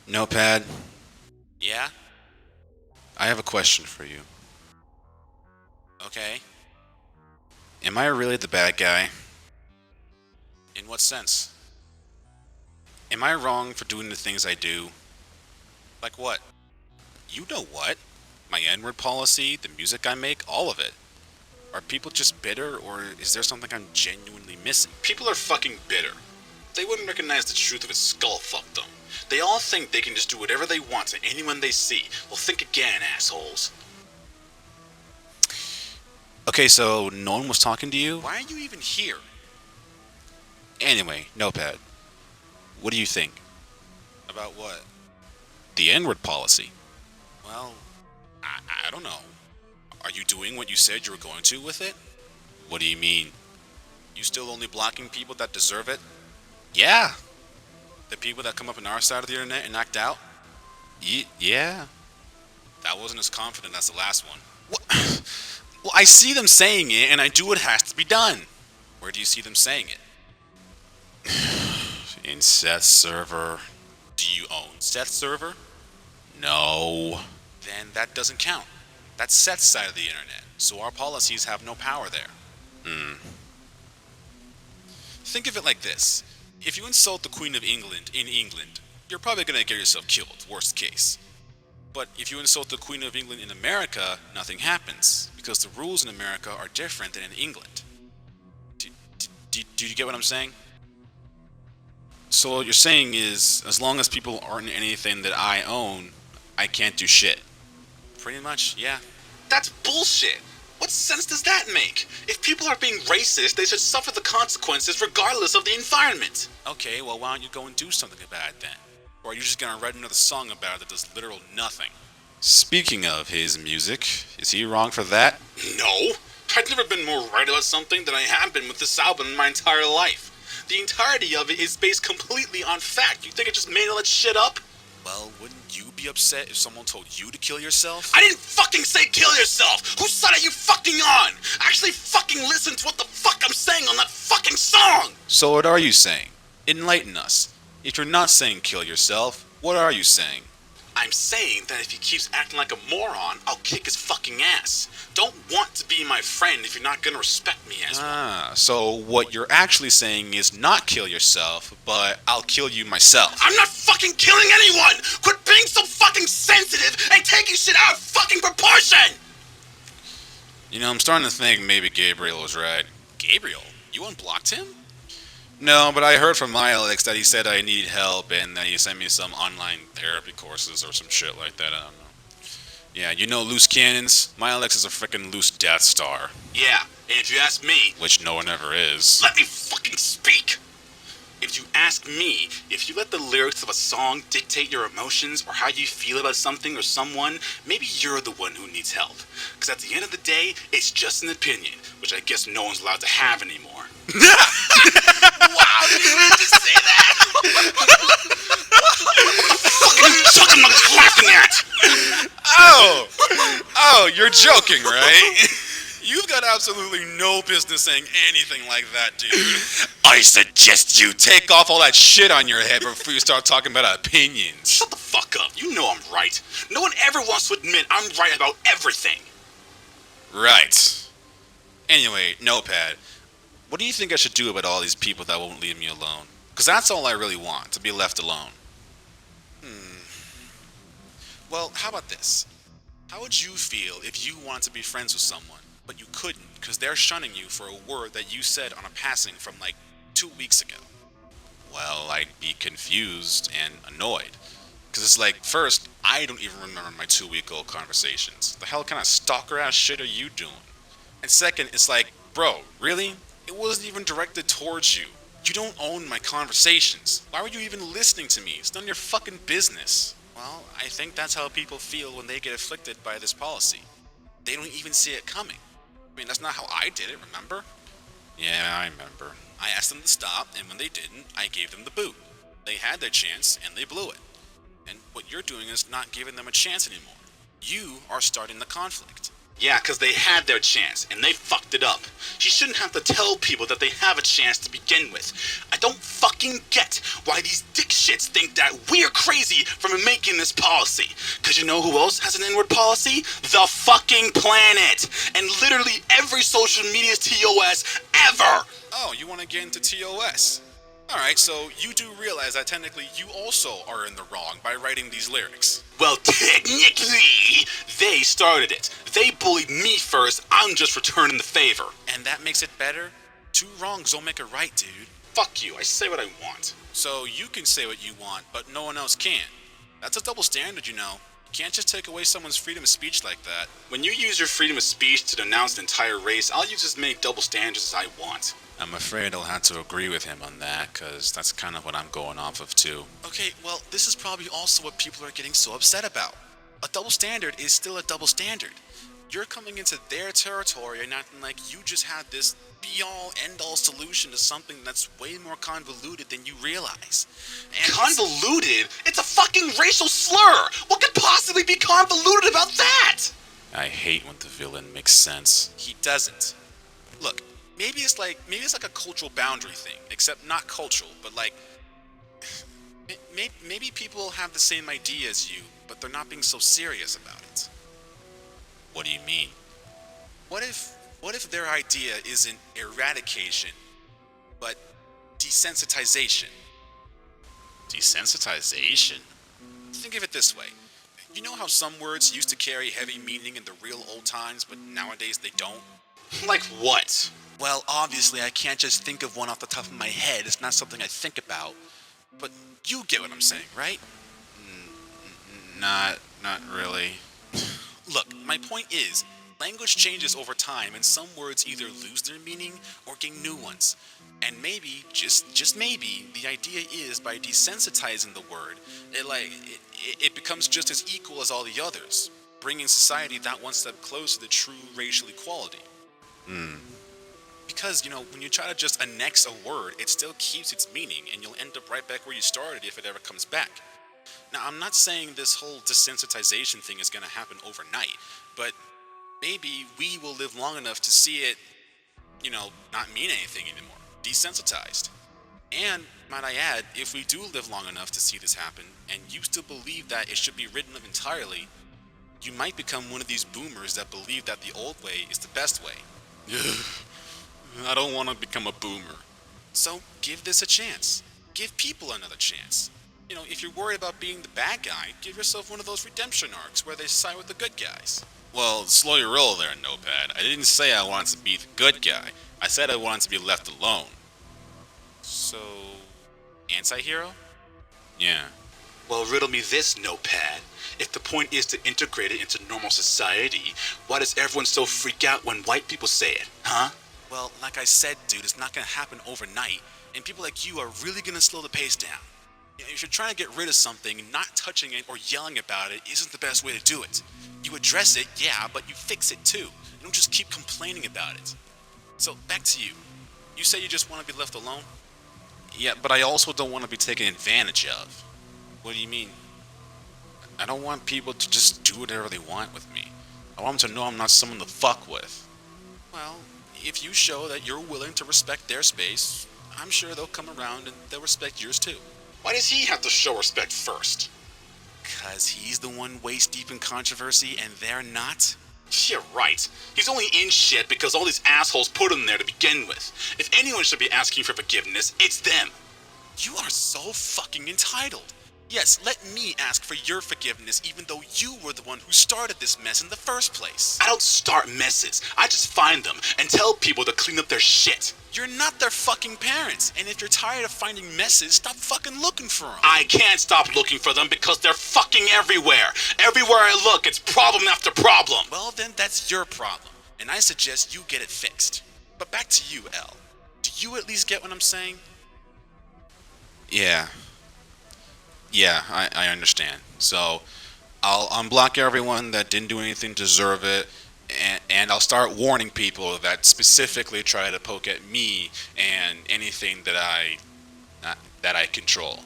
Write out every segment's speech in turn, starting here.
Notepad, Yeah? I have a question for you. Okay. Am I really the bad guy? In what sense? Am I wrong for doing the things I do? Like what? You know what? My N-word policy, the music I make, all of it. Are people just bitter, or is there something I'm genuinely missing? People are fucking bitter. They wouldn't recognize the truth if it's skull fucked them. They all think they can just do whatever they want to anyone they see. Well, think again, assholes. Okay, so no one was talking to you? Why are you even here? Anyway, Notepad, what do you think? About what? The N-word policy. Well, I don't know. Are you doing what you said you were going to with it? What do you mean? You still only blocking people that deserve it? Yeah. The people that come up on our side of the internet and act out? Yeah. That wasn't as confident as the last one. What? Well, I see them saying it, and I do what has to be done. Where do you see them saying it? In Seth's server. Do you own Seth's server? No. Then that doesn't count. That's Seth's side of the internet, so our policies have no power there. Think of it like this. If you insult the Queen of England in England, you're probably gonna get yourself killed, worst case. But if you insult the Queen of England in America, nothing happens, because the rules in America are different than in England. Do you get what I'm saying? So what you're saying is, as long as people aren't in anything that I own, I can't do shit. Pretty much, yeah. That's bullshit! What sense does that make? If people are being racist, they should suffer the consequences regardless of the environment. Okay, well, why don't you go and do something about it then? Or are you just gonna write another song about it that does literal nothing? Speaking of his music, is he wrong for that? No! I've never been more right about something than I have been with this album in my entire life. The entirety of it is based completely on fact. You think I just made all that shit up? Well, wouldn't you be upset if someone told you to kill yourself? I didn't fucking say kill yourself! Whose side are you fucking on? Actually fucking listen to what the fuck I'm saying on that fucking song! So what are you saying? Enlighten us. If you're not saying kill yourself, what are you saying? I'm saying that if he keeps acting like a moron, I'll kick his fucking ass. Don't want to be my friend if you're not gonna respect me as one. So what you're actually saying is not kill yourself, but I'll kill you myself. I'm not fucking killing anyone! Quit being so fucking sensitive and taking shit out of fucking proportion! You know, I'm starting to think maybe Gabriel was right. Gabriel, you unblocked him? No, but I heard from Alex that he said I need help and that he sent me some online therapy courses or some shit like that. I don't know. Yeah, you know loose cannons? My Alex is a freaking loose Death Star. Yeah, and if you ask me, which no one ever is. Let me fucking speak! If you ask me, if you let the lyrics of a song dictate your emotions or how you feel about something or someone, maybe you're the one who needs help. Because at the end of the day, it's just an opinion, which I guess no one's allowed to have anymore. Wow, did you really just say that? Fucking chucking I was laughing at! Oh, you're joking, right? You've got absolutely no business saying anything like that, dude. I suggest you take off all that shit on your head before you start talking about opinions. Shut the fuck up. You know I'm right. No one ever wants to admit I'm right about everything. Right. Anyway, Notepad, what do you think I should do about all these people that won't leave me alone? Because that's all I really want, to be left alone. Well, how about this? How would you feel if you wanted to be friends with someone, but you couldn't because they're shunning you for a word that you said on a passing from like 2 weeks ago? Well, I'd be confused and annoyed. Because it's like, first, I don't even remember my 2-week-old conversations. The hell kind of stalker-ass shit are you doing? And second, it's like, bro, really? It wasn't even directed towards you. You don't own my conversations. Why were you even listening to me? It's none of your fucking business. Well, I think that's how people feel when they get afflicted by this policy. They don't even see it coming. I mean, that's not how I did it, remember? Yeah, I remember. I asked them to stop, and when they didn't, I gave them the boot. They had their chance, and they blew it. And what you're doing is not giving them a chance anymore. You are starting the conflict. Yeah, because they had their chance, and they fucked it up. She shouldn't have to tell people that they have a chance to begin with. I don't fucking get why these dickshits think that we're crazy for making this policy. Because you know who else has an inward policy? The fucking planet! And literally every social media's TOS ever! Oh, you want to get into TOS? Alright, so you do realize that technically you also are in the wrong by writing these lyrics. Well, technically, they started it. They bullied me first, I'm just returning the favor. And that makes it better? Two wrongs don't make it right, dude. Fuck you, I say what I want. So you can say what you want, but no one else can. That's a double standard, you know. You can't just take away someone's freedom of speech like that. When you use your freedom of speech to denounce an entire race, I'll use as many double standards as I want. I'm afraid I'll have to agree with him on that, because that's kind of what I'm going off of too. Okay, well, this is probably also what people are getting so upset about. A double standard is still a double standard. You're coming into their territory and acting like you just had this be-all, end-all solution to something that's way more convoluted than you realize. And Convoluted? It's a fucking racial slur! What could possibly be convoluted about that? I hate when the villain makes sense. He doesn't. Look, maybe it's like a cultural boundary thing, except not cultural, but like maybe people have the same idea as you, but they're not being so serious about it. What do you mean? What if their idea isn't eradication, but desensitization? Desensitization? Think of it this way. You know how some words used to carry heavy meaning in the real old times, but nowadays they don't? Like what? Well, obviously I can't just think of one off the top of my head. It's not something I think about. But you get what I'm saying, right? Not really. Look, my point is, language changes over time and some words either lose their meaning or gain new ones. And maybe, just maybe, the idea is by desensitizing the word, it becomes just as equal as all the others, bringing society that one step closer to true racial equality. Because, you know, when you try to just annex a word, it still keeps its meaning, and you'll end up right back where you started if it ever comes back. Now, I'm not saying this whole desensitization thing is going to happen overnight, but maybe we will live long enough to see it, you know, not mean anything anymore. Desensitized. And, might I add, if we do live long enough to see this happen, and you still believe that it should be written of entirely, you might become one of these boomers that believe that the old way is the best way. I don't want to become a boomer. So give this a chance. Give people another chance. You know, if you're worried about being the bad guy, give yourself one of those redemption arcs where they side with the good guys. Well, slow your roll there, Notepad. I didn't say I wanted to be the good guy. I said I wanted to be left alone. So, anti-hero? Yeah. Well, riddle me this, Notepad. If the point is to integrate it into normal society, why does everyone so freak out when white people say it, huh? Well, like I said, dude, it's not gonna happen overnight, and people like you are really gonna slow the pace down. You know, if you're trying to get rid of something, not touching it or yelling about it isn't the best way to do it. You address it, yeah, but you fix it too. You don't just keep complaining about it. So, back to you. You say you just want to be left alone? Yeah, but I also don't want to be taken advantage of. What do you mean? I don't want people to just do whatever they want with me. I want them to know I'm not someone to fuck with. Well, if you show that you're willing to respect their space, I'm sure they'll come around and they'll respect yours too. Why does he have to show respect first? 'Cause he's the one waist deep in controversy and they're not? Yeah, right. He's only in shit because all these assholes put him there to begin with. If anyone should be asking for forgiveness, it's them. You are so fucking entitled. Yes, let me ask for your forgiveness even though you were the one who started this mess in the first place. I don't start messes. I just find them and tell people to clean up their shit. You're not their fucking parents, and if you're tired of finding messes, stop fucking looking for them. I can't stop looking for them because they're fucking everywhere. Everywhere I look, it's problem after problem. Well, then that's your problem, and I suggest you get it fixed. But back to you, L. Do you at least get what I'm saying? Yeah, I understand. So, I'll unblock everyone that didn't do anything to deserve it, and I'll start warning people that specifically try to poke at me and anything that I control.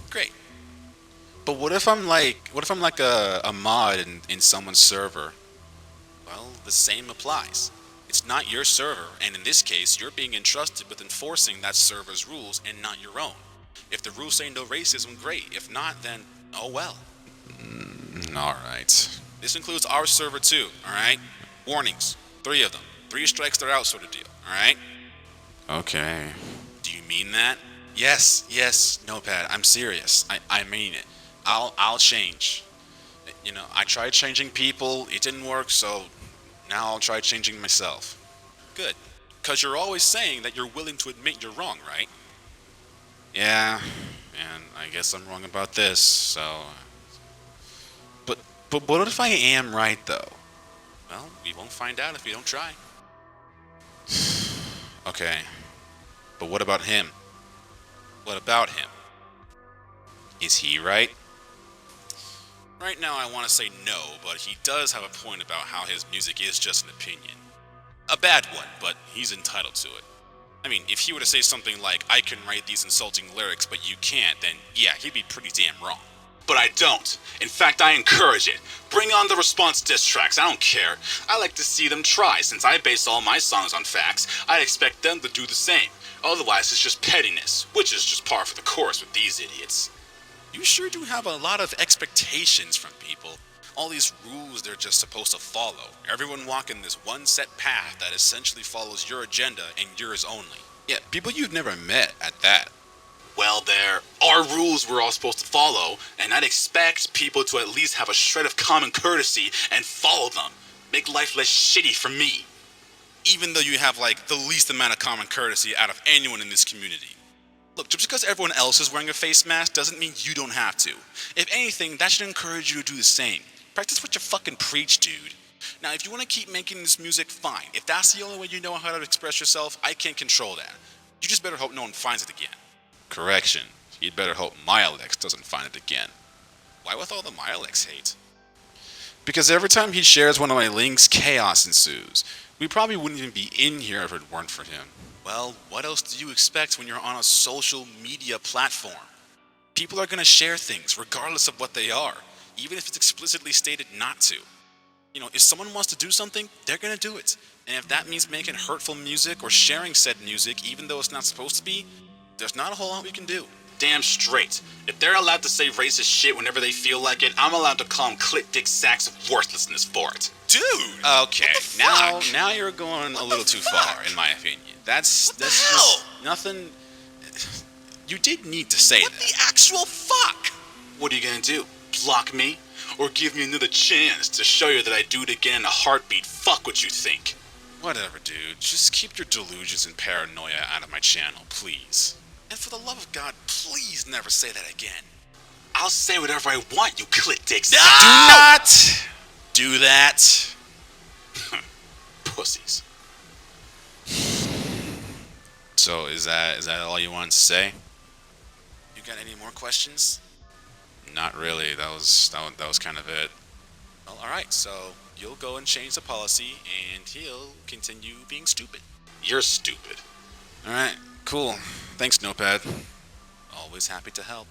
Great. But what if I'm like a mod in someone's server? Well, the same applies. It's not your server, and in this case, you're being entrusted with enforcing that server's rules and not your own. If the rules say no racism, great. If not, then oh well. Alright. This includes our server too, alright? Warnings. 3 of them. 3 strikes, they're out sort of deal, alright? Okay. Do you mean that? Yes, Notepad, I'm serious. I mean it. I'll change. You know, I tried changing people, it didn't work, so now I'll try changing myself. Good. Because you're always saying that you're willing to admit you're wrong, right? Yeah, and I guess I'm wrong about this, so... But what if I am right, though? Well, we won't find out if we don't try. Okay. But what about him? What about him? Is he right? Right now I want to say no, but he does have a point about how his music is just an opinion. A bad one, but he's entitled to it. I mean, if he were to say something like, I can write these insulting lyrics, but you can't, then yeah, he'd be pretty damn wrong. But I don't. In fact, I encourage it. Bring on the response diss tracks, I don't care. I like to see them try. Since I base all my songs on facts, I'd expect them to do the same. Otherwise, it's just pettiness, which is just par for the course with these idiots. You sure do have a lot of expectations from people. All these rules they're just supposed to follow. Everyone walking this one set path that essentially follows your agenda and yours only. Yeah, people you've never met at that. Well, there are rules we're all supposed to follow, and I'd expect people to at least have a shred of common courtesy and follow them. Make life less shitty for me. Even though you have like the least amount of common courtesy out of anyone in this community. Look, just because everyone else is wearing a face mask doesn't mean you don't have to. If anything, that should encourage you to do the same. Practice what you fucking preach, dude. Now, if you want to keep making this music, fine. If that's the only way you know how to express yourself, I can't control that. You just better hope no one finds it again. Correction. You'd better hope Milex doesn't find it again. Why with all the Milex hate? Because every time he shares one of my links, chaos ensues. We probably wouldn't even be in here if it weren't for him. Well, what else do you expect when you're on a social media platform? People are going to share things, regardless of what they are, even if it's explicitly stated not to. You know, if someone wants to do something, they're going to do it. And if that means making hurtful music or sharing said music, even though it's not supposed to be, there's not a whole lot we can do. Damn straight. If they're allowed to say racist shit whenever they feel like it, I'm allowed to call them clit dick sacks of worthlessness for it. Dude! Okay, now you're going a little too far, in my opinion. That's just nothing. You did need to say What that. the actual fuck? What are you gonna do? Block me? Or give me another chance to show you that I do it again in a heartbeat? Fuck what you think. Whatever, dude. Just keep your delusions and paranoia out of my channel, please. And for the love of God, please never say that again. I'll say whatever I want, you clit dick No! sack. Do not do that. Pussies. So is that all you wanted to say? You got any more questions? Not really. That was kind of it. Well, alright, so you'll go and change the policy, and he'll continue being stupid. You're stupid. All right, cool. Thanks, Notepad. Always happy to help.